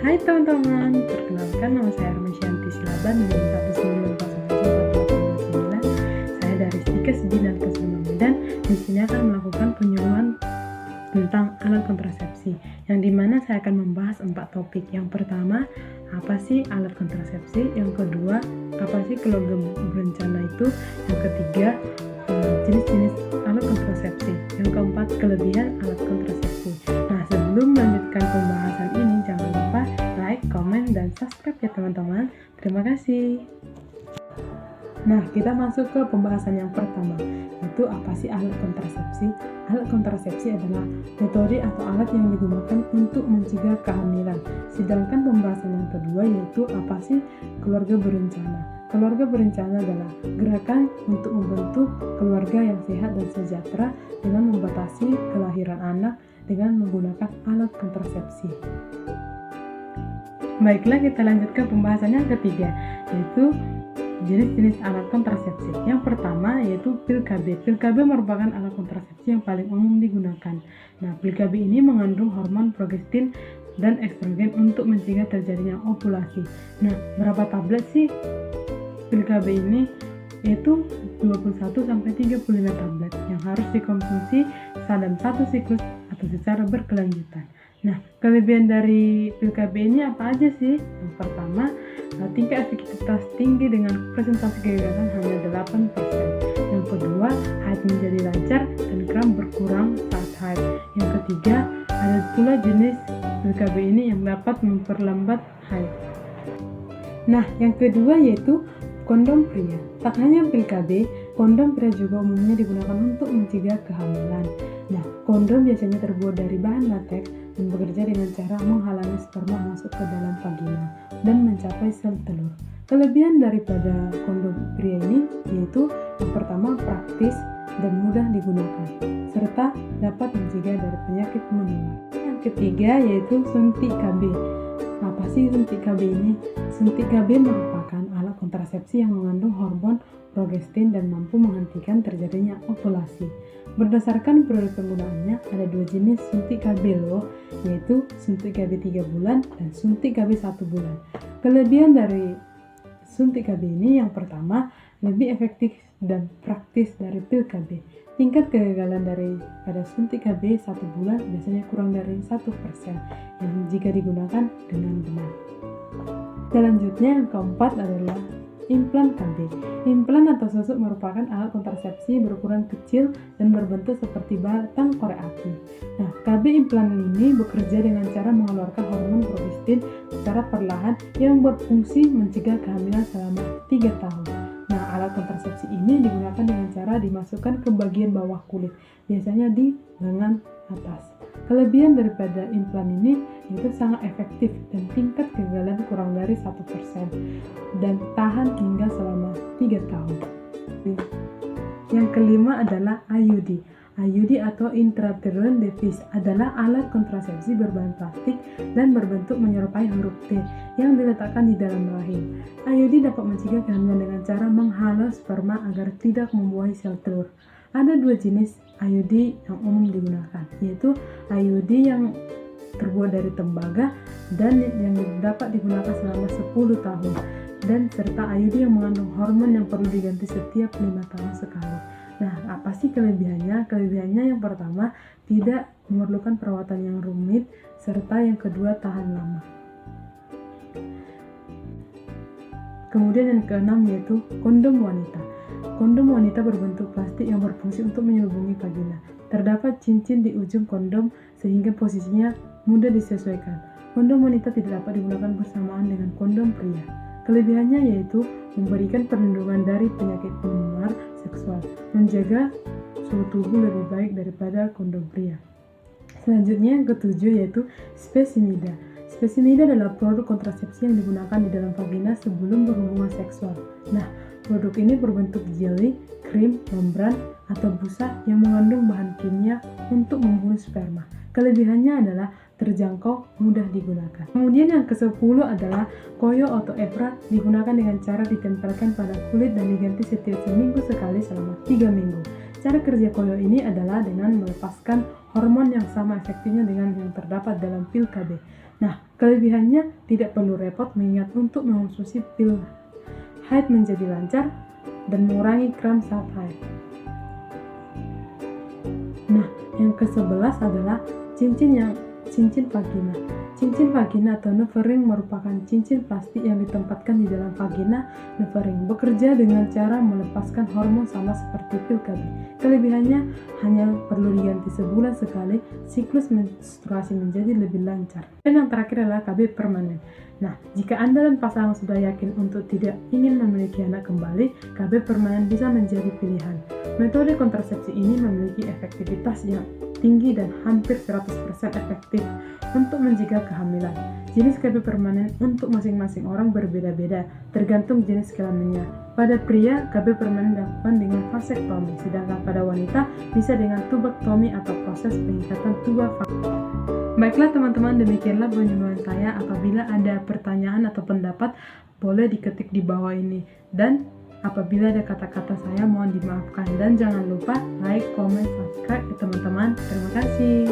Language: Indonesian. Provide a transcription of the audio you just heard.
Hai teman-teman, perkenalkan nama saya Armesyanti Silaban dari 1901449. Saya dari Stikes Bidan Kesehatan Medan. Di sini akan melakukan penyuluhan tentang alat kontrasepsi, yang dimana saya akan membahas 4 topik. Yang pertama, apa sih alat kontrasepsi? Yang kedua, apa sih keluarga berencana itu? Yang ketiga, jenis-jenis alat kontrasepsi. Yang keempat, kelebihan alat kontrasepsi. Nah, sebelum melanjutkan pembahasan ini, jangan lupa like, komen, dan subscribe ya teman-teman. Terima kasih. Nah, kita masuk ke pembahasan yang pertama, yaitu apa sih alat kontrasepsi? Alat kontrasepsi adalah metode atau alat yang digunakan untuk mencegah kehamilan. Sedangkan pembahasan yang kedua yaitu apa sih keluarga berencana? Keluarga berencana adalah gerakan untuk membentuk keluarga yang sehat dan sejahtera dengan membatasi kelahiran anak dengan menggunakan alat kontrasepsi. Baiklah, kita lanjut ke pembahasan yang ketiga, yaitu jenis-jenis alat kontrasepsi. Yang pertama yaitu pil KB. Pil KB merupakan alat kontrasepsi yang paling umum digunakan. Nah, pil KB ini mengandung hormon progestin dan estrogen untuk mencegah terjadinya ovulasi. Nah, berapa tablet sih pil KB ini? Yaitu 21-35 tablet yang harus dikonsumsi dalam satu siklus atau secara berkelanjutan. Nah, kelebihan dari pil KB ini apa aja sih? Yang pertama, tingkat efektivitas tinggi dengan presentasi kegagalan hanya 8%. Yang kedua, haid menjadi lancar dan kram berkurang saat haid. Yang ketiga, ada pula jenis pil KB ini yang dapat memperlambat haid. Nah, yang kedua yaitu kondom pria. Tak hanya pil KB, kondom pria juga umumnya digunakan untuk mencegah kehamilan. Nah, kondom biasanya terbuat dari bahan latex dan bekerja dengan cara menghalangi sperma masuk ke dalam vagina dan mencapai sel telur. Kelebihan daripada kondom pria ini yaitu yang pertama praktis dan mudah digunakan, serta dapat mencegah dari penyakit menular. Yang ketiga yaitu suntik KB. Apa sih suntik KB ini? Suntik KB merupakan alat kontrasepsi yang mengandung hormon progestin dan mampu menghentikan terjadinya ovulasi. Berdasarkan periode penggunaannya, ada 2 jenis suntik KB loh, yaitu suntik KB 3 bulan dan suntik KB 1 bulan. Kelebihan dari suntik KB ini yang pertama, lebih efektif dan praktis dari pil KB. Tingkat kegagalan pada suntik KB 1 bulan biasanya kurang dari 1% yang jika digunakan dengan benar. Selanjutnya yang keempat adalah implan KB. Implan atau susuk merupakan alat kontrasepsi berukuran kecil dan berbentuk seperti batang korek api. Nah, KB implan ini bekerja dengan cara mengeluarkan hormon progestin secara perlahan yang berfungsi mencegah kehamilan selama 3 tahun. Nah, alat kontrasepsi ini digunakan dengan cara dimasukkan ke bagian bawah kulit, biasanya di lengan atas. Kelebihan daripada implan ini yaitu sangat efektif dan tingkat kegagalan kurang dari 1% dan tahan hingga selama 3 tahun. Yang kelima adalah IUD. IUD atau intrauterine device adalah alat kontrasepsi berbahan plastik dan berbentuk menyerupai huruf T yang diletakkan di dalam rahim. IUD dapat mencegah kehamilan dengan cara menghalau sperma agar tidak membuahi sel telur. Ada 2 jenis IUD yang umum digunakan, yaitu IUD yang terbuat dari tembaga dan yang dapat digunakan selama 10 tahun, dan serta IUD yang mengandung hormon yang perlu diganti setiap 5 tahun sekali. Nah, apa sih kelebihannya? Kelebihannya yang pertama, tidak memerlukan perawatan yang rumit, serta yang kedua tahan lama. Kemudian yang keenam yaitu kondom wanita. Kondom wanita berbentuk plastik yang berfungsi untuk menyelubungi vagina. Terdapat cincin di ujung kondom sehingga posisinya mudah disesuaikan. Kondom wanita tidak dapat digunakan bersamaan dengan kondom pria. Kelebihannya yaitu memberikan perlindungan dari penyakit menular seksual, menjaga suhu tubuh lebih baik daripada kondom pria. Selanjutnya yang ketujuh yaitu Spesimida. Spesimida adalah produk kontrasepsi yang digunakan di dalam vagina sebelum berhubungan seksual. Nah, produk ini berbentuk jelly, krim, membran, atau busa yang mengandung bahan kimia untuk membunuh sperma. Kelebihannya adalah terjangkau, mudah digunakan. Kemudian yang ke-10 adalah Koyo atau Evra, digunakan dengan cara ditempelkan pada kulit dan diganti setiap seminggu sekali selama 3 minggu. Cara kerja koyo ini adalah dengan melepaskan hormon yang sama efektifnya dengan yang terdapat dalam pil KB. Nah, kelebihannya tidak perlu repot mengingat untuk mengonsumsi pil haid menjadi lancar dan mengurangi kram saat haid. Nah, yang ke-11 adalah cincin vagina. Cincin vagina atau Neverring merupakan cincin plastik yang ditempatkan di dalam vagina Neverring. Bekerja dengan cara melepaskan hormon sama seperti pil KB. Kelebihannya hanya perlu diganti sebulan sekali, siklus menstruasi menjadi lebih lancar. Dan yang terakhir adalah KB permanen. Nah, jika Anda dan pasangan sudah yakin untuk tidak ingin memiliki anak kembali, KB permanen bisa menjadi pilihan. Metode kontrasepsi ini memiliki efektivitas yang tinggi dan hampir 100% efektif untuk mencegah kehamilan. Jenis KB permanen untuk masing-masing orang berbeda-beda, tergantung jenis kelaminnya. Pada pria, KB permanen dilakukan dengan vasektomi, sedangkan pada wanita bisa dengan tubektomi atau proses pengikatan tuba. Baiklah teman-teman, demikianlah penyuluhan saya. Apabila ada pertanyaan atau pendapat, boleh diketik di bawah ini. Dan apabila ada kata-kata saya, mohon dimaafkan. Dan jangan lupa like, comment, subscribe ya teman-teman. Terima kasih.